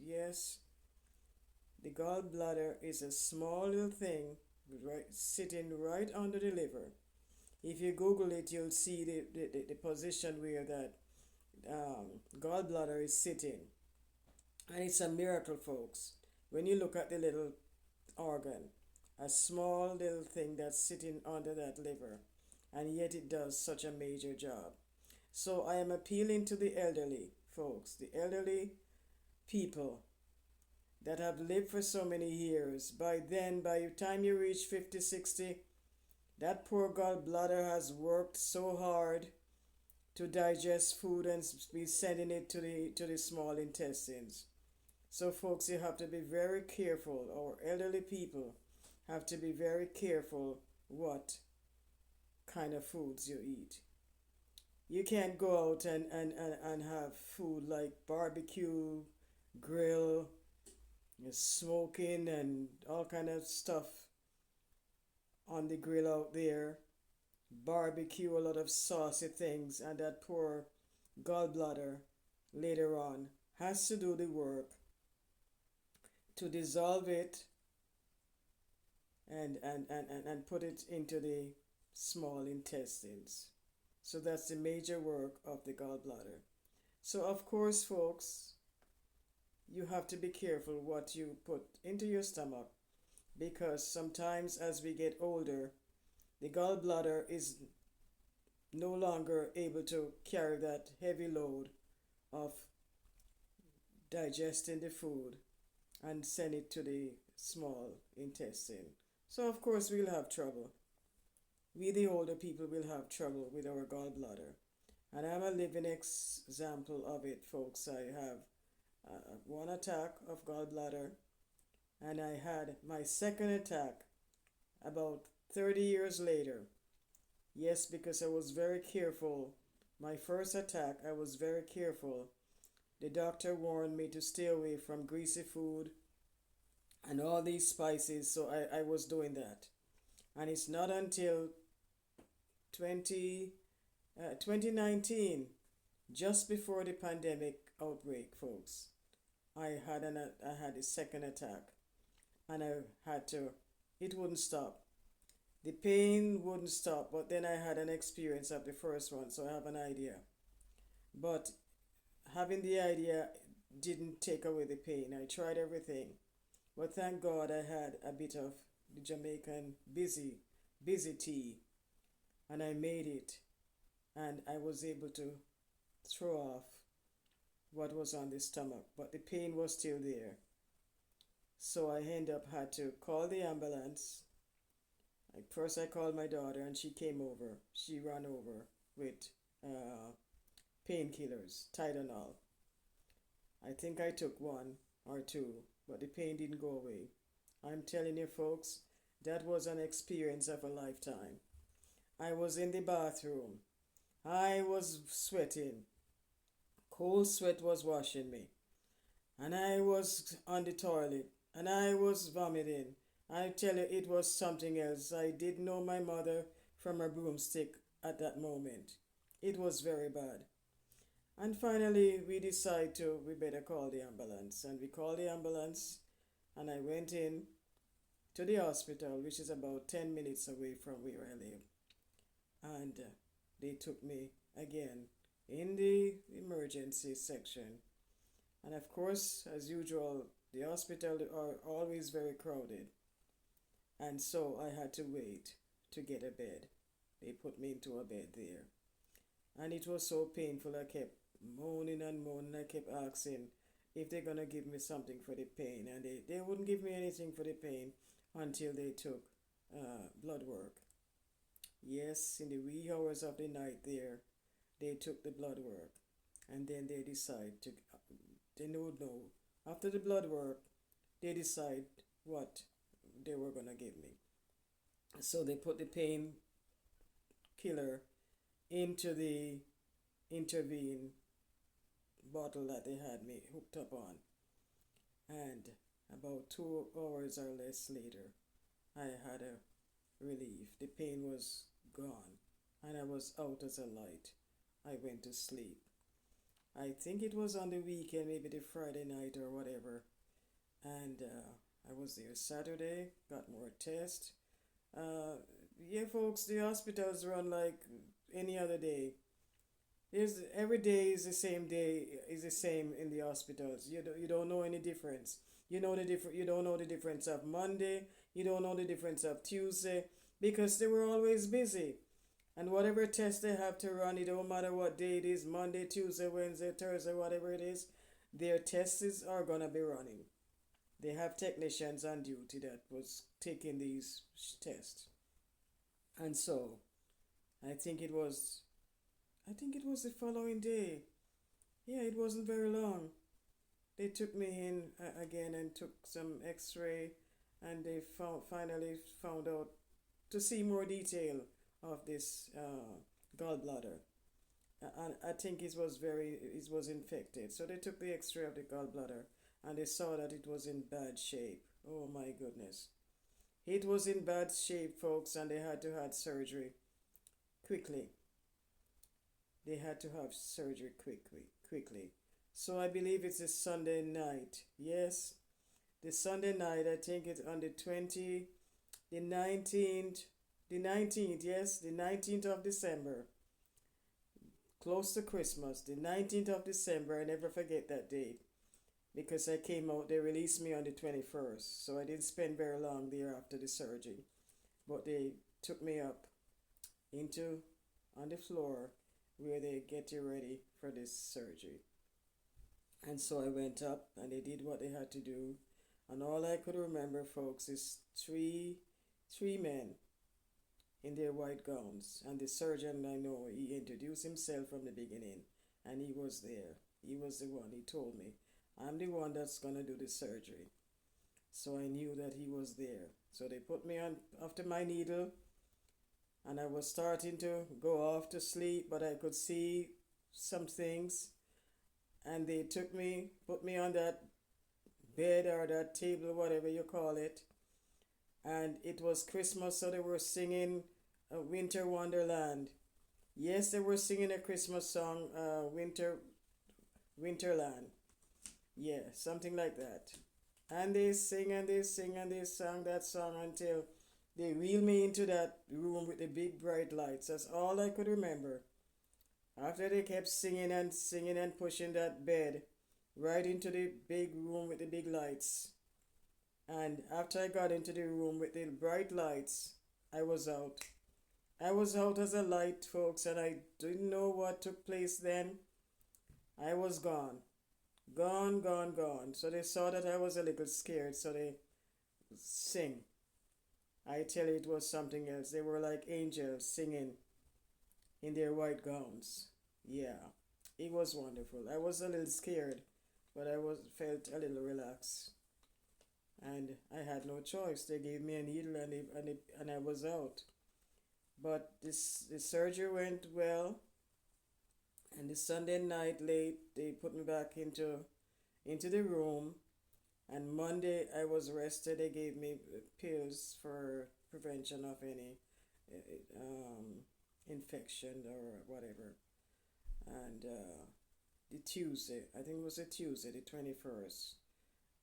Yes, the gallbladder is a small little thing sitting right under the liver. If you Google it, you'll see the position where that gallbladder is sitting. And it's a miracle, folks. When you look at the little organ, a small little thing that's sitting under that liver, and yet it does such a major job. So I am appealing to the elderly, folks, the elderly people that have lived for so many years. By then, by the time you reach 50, 60, that poor gallbladder has worked so hard to digest food and be sending it to the small intestines. So, folks, you have to be very careful. Our elderly people have to be very careful what kind of foods you eat. You can't go out and have food like barbecue, grill, smoking, and all kind of stuff on the grill out there. Barbecue, a lot of saucy things, and that poor gallbladder later on has to do the work to dissolve it and put it into the small intestines. So that's the major work of the gallbladder. So, of course, folks, you have to be careful what you put into your stomach because sometimes as we get older, the gallbladder is no longer able to carry that heavy load of digesting the food and send it to the small intestine. So, of course, we'll have trouble. We, the older people, will have trouble with our gallbladder. And I'm a living example of it, folks. I have one attack of gallbladder, and I had my second attack about 30 years later. Yes, because I was very careful. My first attack, I was very careful. The doctor warned me to stay away from greasy food and all these spices, so I was doing that. And it's not until 2019, just before the pandemic outbreak, folks, I had a second attack, and it wouldn't stop. The pain wouldn't stop, but then I had an experience of the first one, so I have an idea. But having the idea didn't take away the pain. I tried everything, but thank God I had a bit of the Jamaican busy tea, and I made it, and I was able to throw off what was on the stomach, but the pain was still there. So I had to call the ambulance. First I called my daughter and she came over. She ran over with painkillers, Tylenol. I think I took one or two, but the pain didn't go away. I'm telling you, folks, that was an experience of a lifetime. I was in the bathroom. I was sweating. Cold sweat was washing me. And I was on the toilet. And I was vomiting. I tell you, it was something else. I didn't know my mother from a broomstick at that moment. It was very bad. And finally, we better call the ambulance. And we called the ambulance, and I went in to the hospital, which is about 10 minutes away from where I live. And they took me again in the emergency section. And of course, as usual, the hospital are always very crowded. And so I had to wait to get a bed. They put me into a bed there. And it was so painful. I kept moaning and moaning. I kept asking if they're going to give me something for the pain. And they wouldn't give me anything for the pain until they took blood work. Yes, in the wee hours of the night there, they took the blood work. And then they decide to, they don't know. After the blood work, they decide what they were going to give me. So they put the pain killer into the intervene bottle that they had me hooked up on. And about 2 hours or less later, I had a relief. The pain was gone and I was out as a light. I went to sleep. I think it was on the weekend, maybe the Friday night or whatever. And I was there Saturday, got more tests. Uh, yeah, folks, the hospitals run like any other day. Every day is the same day is the same in the hospitals. You don't know any difference. You don't know the difference of Monday. You don't know the difference of Tuesday because they were always busy. And whatever test they have to run, it don't matter what day it is, Monday, Tuesday, Wednesday, Thursday, whatever it is, their tests are gonna be running. They have technicians on duty that was taking these tests. And so I think it was I think it was the following day. Yeah, it wasn't very long. They took me in again and took some X-ray, and they finally found out to see more detail of this gallbladder. And I think it was infected. So they took the X-ray of the gallbladder, and they saw that it was in bad shape. Oh my goodness, it was in bad shape, folks, and they had to have surgery quickly. They had to have surgery quickly. So I believe it's a Sunday night. Yes, the Sunday night. I think it's on the 19th, the 19th. Yes, the 19th of December, close to Christmas. The 19th of December. I never forget that date because I came out. They released me on the 21st, so I didn't spend very long there after the surgery. But they took me up into on the floor where they get you ready for this surgery. And so I went up and they did what they had to do. And all I could remember, folks, is three men in their white gowns. And the surgeon, I know, he introduced himself from the beginning. And he was there. He was the one. He told me, I'm the one that's going to do the surgery. So I knew that he was there. So they put me on after my needle. And I was starting to go off to sleep, but I could see some things. And they put me on that bed or that table, whatever you call it. And it was Christmas, so they were singing Winter Wonderland. Yes, they were singing a Christmas song, Winterland. Yeah, something like that. And they sing and they sing and they sang that song until they wheeled me into that room with the big bright lights. That's all I could remember. After they kept singing and pushing that bed right into the big room with the big lights. And after I got into the room with the bright lights, I was out. I was out as a light, folks, and I didn't know what took place then. I was gone. Gone, gone, gone. So they saw that I was a little scared, so they sing. I tell you, it was something else. They were like angels singing in their white gowns. Yeah, it was wonderful. I was a little scared, but I was felt a little relaxed, and I had no choice. They gave me a needle, and I was out. But the surgery went well, and the Sunday night late they put me back into the room, and Monday I was rested. They gave me pills for prevention of any infection or whatever. And the Tuesday, I think it was a Tuesday, the 21st,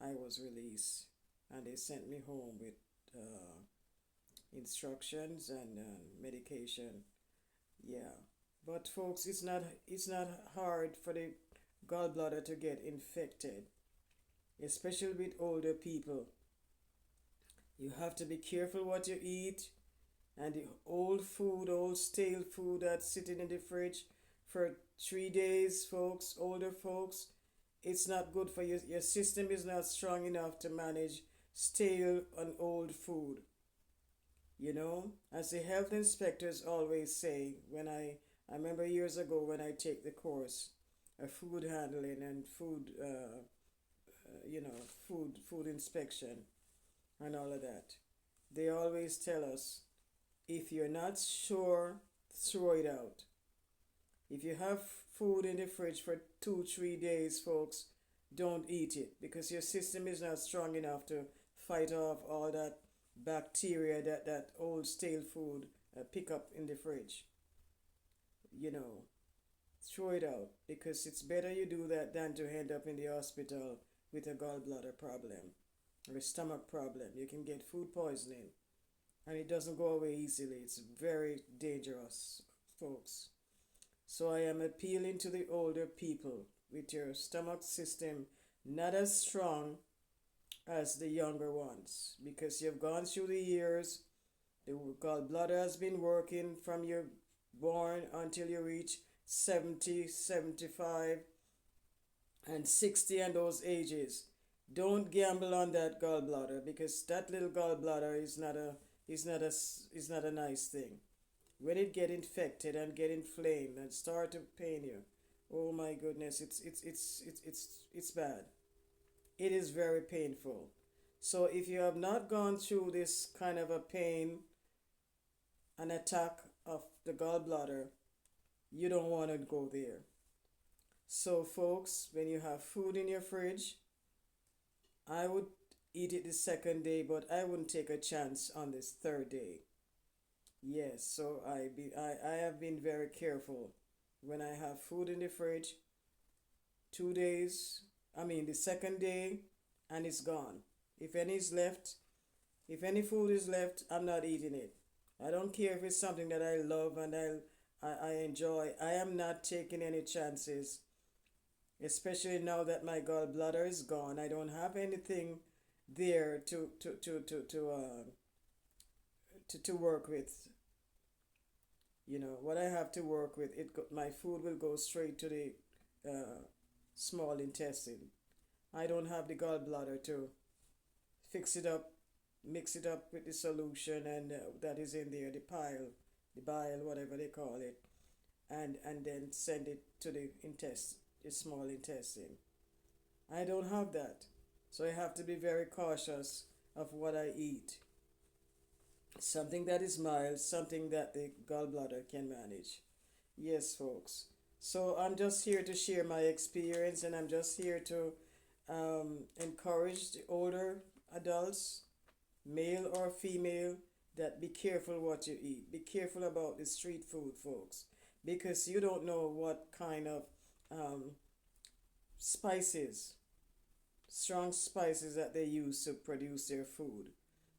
I was released, and they sent me home with instructions and medication. Yeah, but folks, it's not hard for the gallbladder to get infected, especially with older people. You have to be careful what you eat, and the old stale food that's sitting in the fridge for 3 days, folks, older folks, it's not good for you. Your system is not strong enough to manage stale and old food. As the health inspectors always say, I remember years ago when I take the course of food handling and food inspection and all of that, they always tell us, if you're not sure, throw it out. If you have food in the fridge for 2, 3 days, folks, don't eat it because your system is not strong enough to fight off all that bacteria that old stale food pick up in the fridge. You know, throw it out, because it's better you do that than to end up in the hospital with a gallbladder problem or a stomach problem. You can get food poisoning, and it doesn't go away easily. It's very dangerous, folks. So I am appealing to the older people with your stomach system not as strong as the younger ones, because you've gone through the years. The gallbladder has been working from you born until you reach 70, 75, and 60, and those ages. Don't gamble on that gallbladder, because that little gallbladder is not a nice thing. When it get infected and get inflamed and start to pain you, oh my goodness, it's bad. It is very painful. So if you have not gone through this kind of a pain, an attack of the gallbladder, you don't want to go there. So folks, when you have food in your fridge, I would eat it the second day, but I wouldn't take a chance on this third day. Yes, so I have been very careful when I have food in the fridge. 2 days, I mean the second day, and it's gone. If any is left, if any food is left, I'm not eating it. I don't care if it's something that I love and I enjoy. I am not taking any chances, especially now that my gallbladder is gone. I don't have anything there to work with. What I have to work with, my food will go straight to the small intestine. I don't have the gallbladder to fix it up, mix it up with the solution, and that is in there, the bile, whatever they call it, and then send it to the small intestine. I don't have that, so I have to be very cautious of what I eat. Something that is mild, something that the gallbladder can manage. Yes, folks. So I'm just here to share my experience, and I'm just here to encourage the older adults, male or female, that be careful what you eat. Be careful about the street food, folks, because you don't know what kind of um, spices, strong spices that they use to produce their food.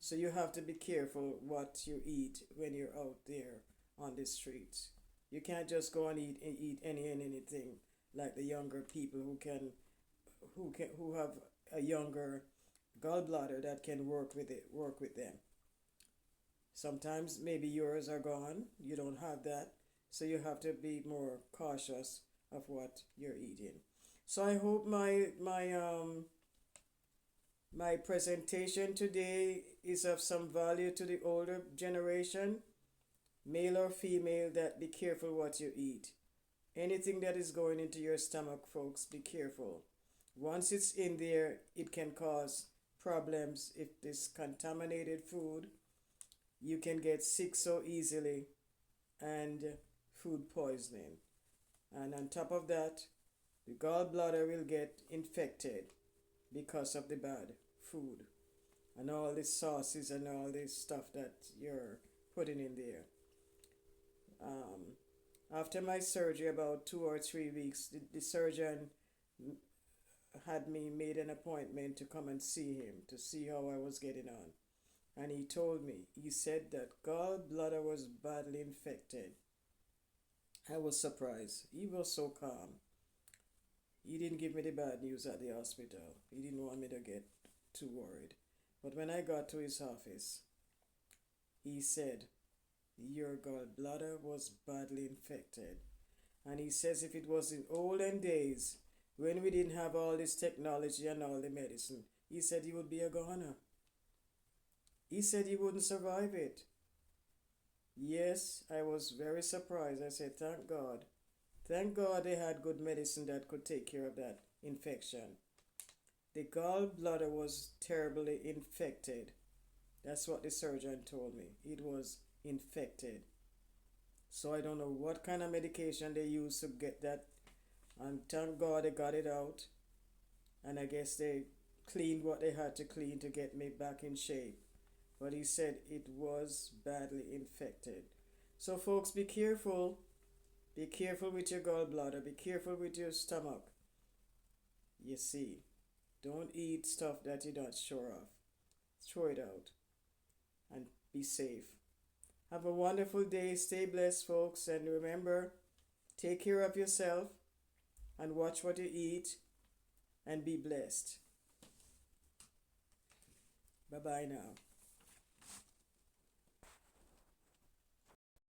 So you have to be careful what you eat when you're out there on the streets. You can't just go and eat any and anything like the younger people who have a younger gallbladder that can work with them. Sometimes maybe yours are gone, you don't have that, so you have to be more cautious of what you're eating. So I hope my presentation today is of some value to the older generation, male or female, that be careful what you eat. Anything that is going into your stomach, folks, be careful. Once it's in there, it can cause problems. If this contaminated food, you can get sick so easily, and food poisoning. And on top of that, the gallbladder will get infected because of the bad food and all the sauces and all this stuff that you're putting in there. After my surgery, about 2 or 3 weeks, the surgeon had me made an appointment to come and see him to see how I was getting on. And he told me, he said that gallbladder was badly infected. I was surprised. He was so calm. He didn't give me the bad news at the hospital. He didn't want me to get too worried. But when I got to his office, he said, your gallbladder was badly infected. And he says if it was in olden days, when we didn't have all this technology and all the medicine, he said he would be a goner. He said he wouldn't survive it. Yes, I was very surprised. I said, thank God. Thank God they had good medicine that could take care of that infection. The gallbladder was terribly infected. That's what the surgeon told me. It was infected. So I don't know what kind of medication they used to get that. And thank God they got it out. And I guess they cleaned what they had to clean to get me back in shape. But he said it was badly infected. So folks, be careful Be careful with your gallbladder. Be careful with your stomach. You see, don't eat stuff that you're not sure of. Throw it out and be safe. Have a wonderful day. Stay blessed, folks. And remember, take care of yourself and watch what you eat and be blessed. Bye bye now.